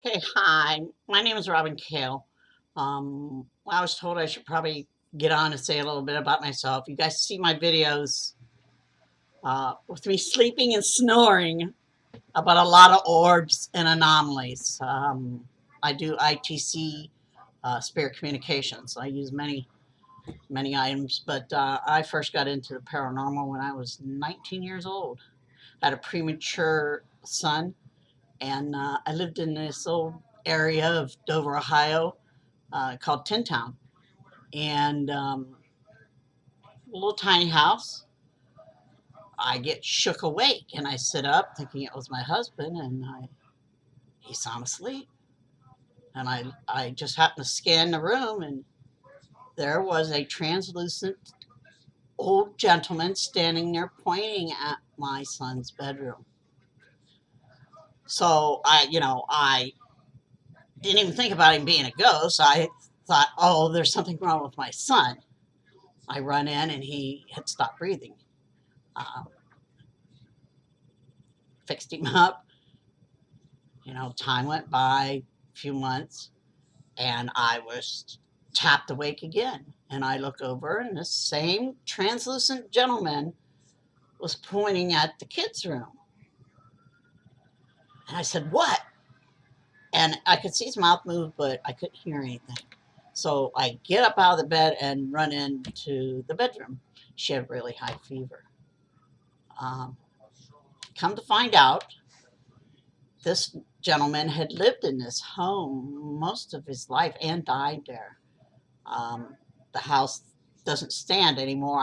Okay, hi. My name is Robin Kale. I was told I should probably get on and say a little bit about myself. You guys see my videos with me sleeping and snoring about a lot of orbs and anomalies. I do ITC, spirit communications. I use many items, but I first got into the paranormal when I was 19 years old. I had a premature son, and I lived in this old area of Dover, Ohio, called Tin Town, and a little tiny house. I get shook awake, and I sit up thinking it was my husband, and he's sound asleep. And I just happened to scan the room, and there was a translucent old gentleman standing there pointing at my son's bedroom. So I didn't even think about him being a ghost. I thought, oh, there's something wrong with my son. I run in, and he had stopped breathing. Uh, Fixed him up. Time went by, a few months, and I was tapped awake again. And I look over, and the same translucent gentleman was pointing at the kids' room. And I said, "What?" And I could see his mouth move, but I couldn't hear anything. So I get up out of the bed and run into the bedroom. She had really high fever. Um, Come to find out, this gentleman had lived in this home most of his life and died there. Um, the house doesn't stand anymore.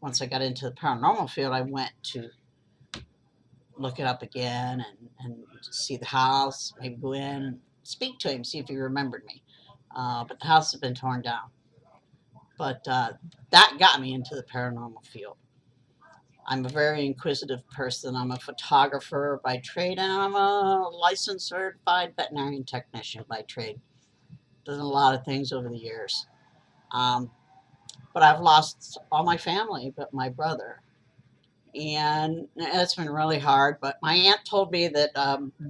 Once I got into the paranormal field, I went to look it up again and see the house, maybe go in and speak to him, see if he remembered me. But the house has been torn down. But that got me into the paranormal field. I'm a very inquisitive person. I'm a photographer by trade, and I'm a licensed certified veterinarian technician by trade. Done a lot of things over the years. Um, but I've lost all my family but my brother. And it's been really hard. But my aunt told me that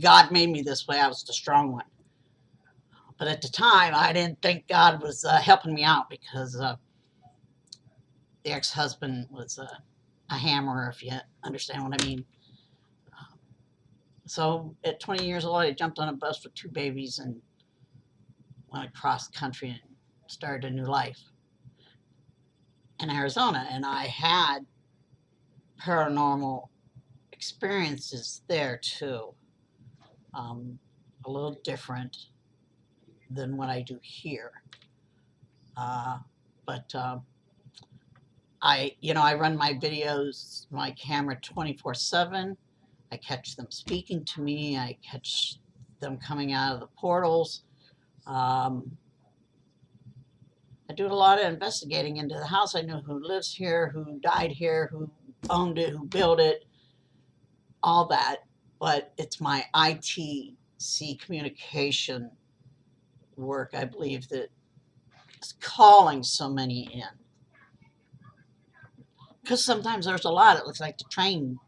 God made me this way. I was the strong one. But at the time, I didn't think God was helping me out because the ex husband was a hammerer, if you understand what I mean. So at 20 years old, I jumped on a bus with two babies and went across country and started a new life in Arizona. And I had paranormal experiences there too. Um, a little different than what I do here. Uh, but I run my videos, my camera 24/7. I catch them speaking to me. I catch them coming out of the portals. Um, I do a lot of investigating into the house. I know who lives here, who died here, who owned it, who built it, all that. But it's my ITC communication work, I believe, that is calling so many in. Because sometimes there's a lot, it looks like the train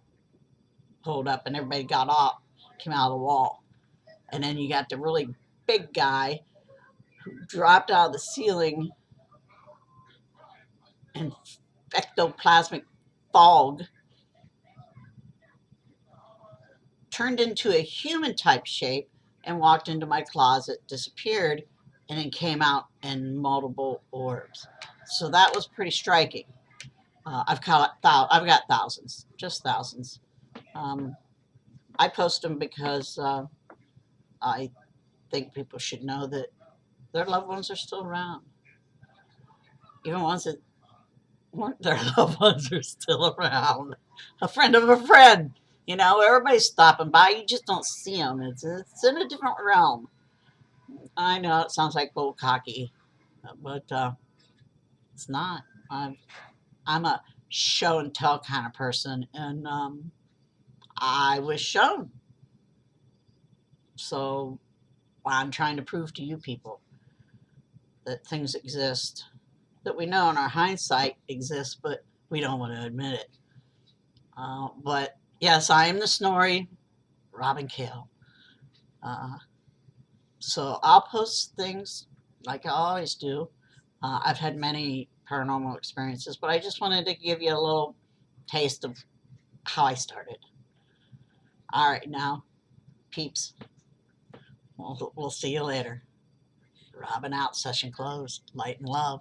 pulled up and everybody got off, came out of the wall. And then you got the really big guy who dropped out of the ceiling in ectoplasmic fog, turned into a human type shape, and walked into my closet, disappeared, and then came out in multiple orbs. So that was pretty striking. I've got thousands, just thousands. Um, I post them because I think people should know that their loved ones are still around. Even ones that weren't their loved ones are still around. A friend of a friend. Everybody's stopping by. You just don't see them. It's in a different realm. I know it sounds like old cocky, but it's not. I'm a show and tell kind of person, and I was shown. So I'm trying to prove to you people that things exist that we know in our hindsight exist, but we don't want to admit it. But yes, I am the Snorri Robin Kale. Uh, So I'll post things like I always do. I've had many paranormal experiences, but I just wanted to give you a little taste of how I started. All right, now, peeps, we'll see you later. Robin out, session closed. Light and love.